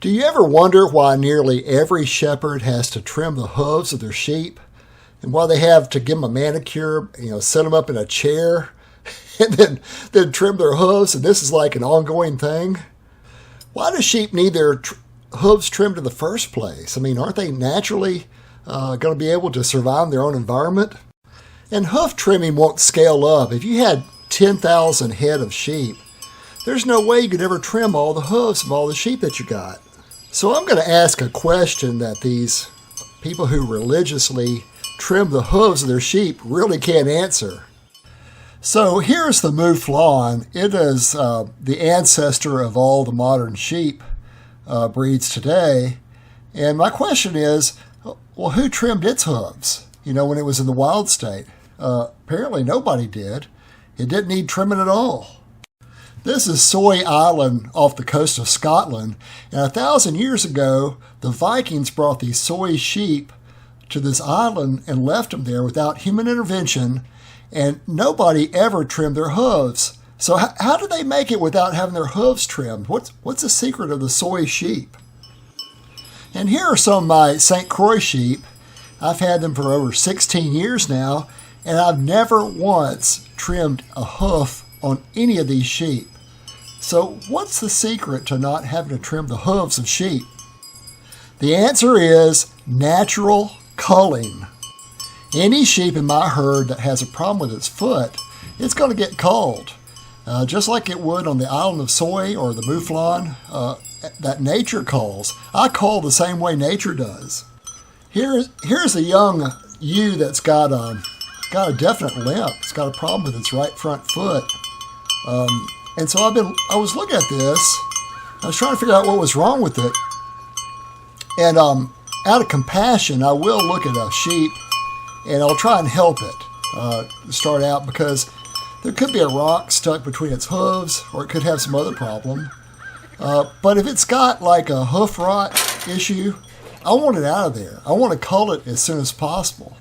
Do you ever wonder why nearly every shepherd has to trim the hooves of their sheep? And why they have to give them a manicure, set them up in a chair and then trim their hooves, and this is like an ongoing thing? Why do sheep need their hooves trimmed in the first place? I mean, aren't they naturally going to be able to survive in their own environment? And hoof trimming won't scale up. If you had 10,000 head of sheep, there's no way you could ever trim all the hooves of all the sheep that you got. So I'm going to ask a question that these people who religiously trim the hooves of their sheep really can't answer. So here's the mouflon. It is the ancestor of all the modern sheep breeds today. And my question is, well, who trimmed its hooves, when it was in the wild state? Apparently nobody did. It didn't need trimming at all. This is Soy Island off the coast of Scotland, and 1,000 years ago, the Vikings brought these soy sheep to this island and left them there without human intervention, and nobody ever trimmed their hooves. So how did they make it without having their hooves trimmed? What's the secret of the soy sheep? And here are some of my St. Croix sheep. I've had them for over 16 years now, and I've never once trimmed a hoof on any of these sheep. So what's the secret to not having to trim the hooves of sheep? The answer is natural culling. Any sheep in my herd that has a problem with its foot, it's going to get culled. Just like it would on the island of Soy or the mouflon that nature culls. I cull the same way nature does. Here's a young ewe that's got a definite limp. It's got a problem with its right front foot. And so I was looking at this. I was trying to figure out what was wrong with it. And out of compassion, I will look at a sheep and I'll try and help it to start out, because there could be a rock stuck between its hooves, or it could have some other problem. But if it's got like a hoof rot issue, I want it out of there. I want to cull it as soon as possible.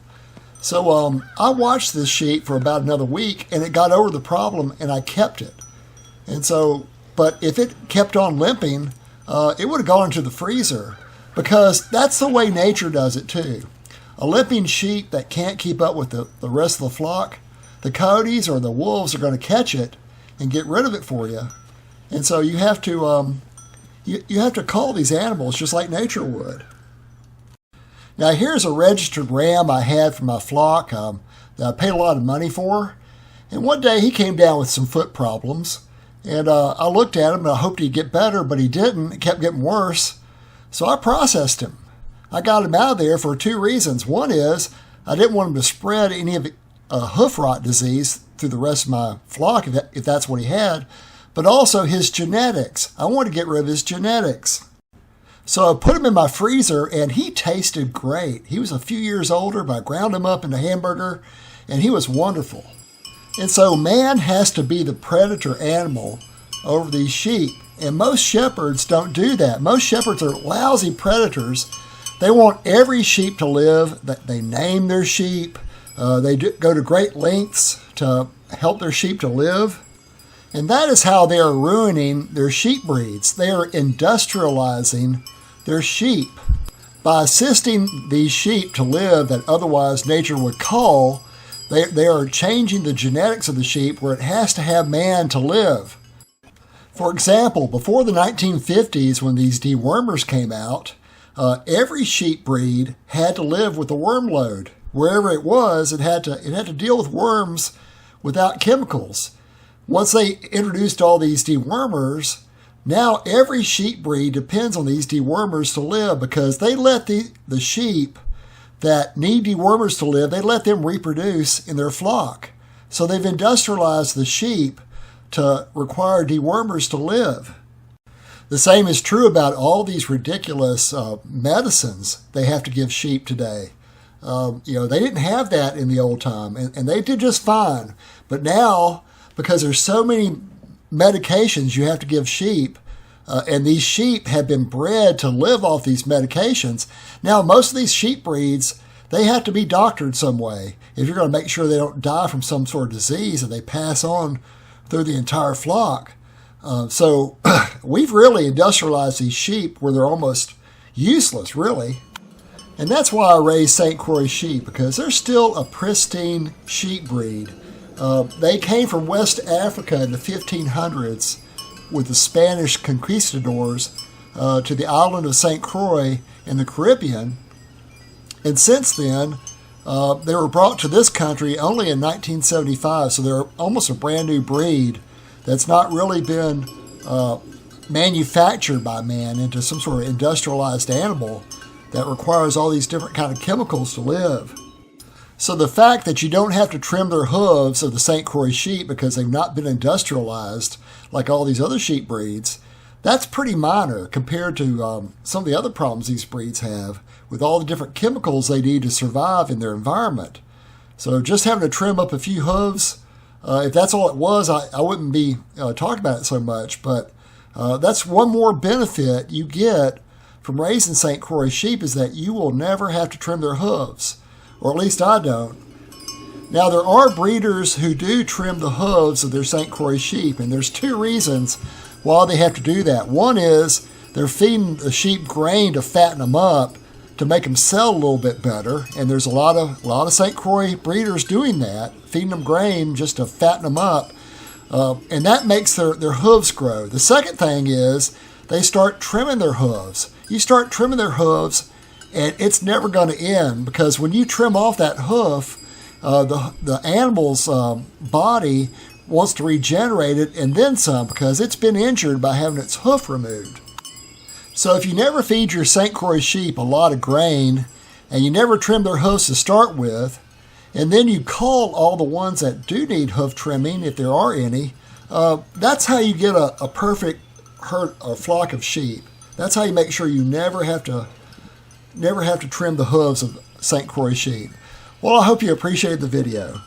So I watched this sheep for about another week, and it got over the problem, and I kept it. And so, but if it kept on limping, it would have gone into the freezer, because that's the way nature does it too. A limping sheep that can't keep up with the rest of the flock, the coyotes or the wolves are going to catch it and get rid of it for you. And so you have to you have to cull these animals just like nature would. Now here's a registered ram I had for my flock that I paid a lot of money for. And one day he came down with some foot problems. And I looked at him and I hoped he'd get better, but he didn't. It kept getting worse. So I processed him. I got him out of there for two reasons. One is I didn't want him to spread any of hoof rot disease through the rest of my flock, if that's what he had, but also his genetics. I wanted to get rid of his genetics. So I put him in my freezer, and he tasted great. He was a few years older, but I ground him up into hamburger, and he was wonderful. And so man has to be the predator animal over these sheep. And most shepherds don't do that. Most shepherds are lousy predators. They want every sheep to live. They name their sheep. They go to great lengths to help their sheep to live. And that is how they are ruining their sheep breeds. They are industrializing their sheep. By assisting these sheep to live that otherwise nature would cull, they are changing the genetics of the sheep where it has to have man to live. For example, before the 1950s, when these dewormers came out, every sheep breed had to live with a worm load. Wherever it was, it had to deal with worms without chemicals. Once they introduced all these dewormers, now every sheep breed depends on these dewormers to live, because they let the sheep that need dewormers to live, they let them reproduce in their flock. So they've industrialized the sheep to require dewormers to live. The same is true about all these ridiculous medicines they have to give sheep today. They didn't have that in the old time, and they did just fine. But now, because there's so many medications you have to give sheep, and these sheep have been bred to live off these medications, now most of these sheep breeds, they have to be doctored some way if you're going to make sure they don't die from some sort of disease that they pass on through the entire flock. So we've really industrialized these sheep where they're almost useless, really. And that's why I raise St. Croix sheep, because they're still a pristine sheep breed. They came from West Africa in the 1500s with the Spanish conquistadors to the island of St. Croix in the Caribbean. And since then, they were brought to this country only in 1975, so they're almost a brand new breed that's not really been manufactured by man into some sort of industrialized animal that requires all these different kind of chemicals to live. So the fact that you don't have to trim their hooves of the St. Croix sheep because they've not been industrialized like all these other sheep breeds, that's pretty minor compared to some of the other problems these breeds have with all the different chemicals they need to survive in their environment. So just having to trim up a few hooves, if that's all it was, I wouldn't be talking about it so much. But that's one more benefit you get from raising St. Croix sheep, is that you will never have to trim their hooves, or at least I don't. Now, there are breeders who do trim the hooves of their St. Croix sheep, and there's two reasons why they have to do that. One is they're feeding the sheep grain to fatten them up, to make them sell a little bit better, and there's a lot of St. Croix breeders doing that, feeding them grain just to fatten them up, and that makes their hooves grow. The second thing is they start trimming their hooves. You start trimming their hooves, and it's never going to end, because when you trim off that hoof, the animal's body wants to regenerate it and then some, because it's been injured by having its hoof removed. So if you never feed your St. Croix sheep a lot of grain, and you never trim their hoofs to start with, and then you cull all the ones that do need hoof trimming, if there are any, that's how you get a perfect herd or flock of sheep. That's how you make sure you never have to trim the hooves of St. Croix sheep. Well, I hope you appreciated the video.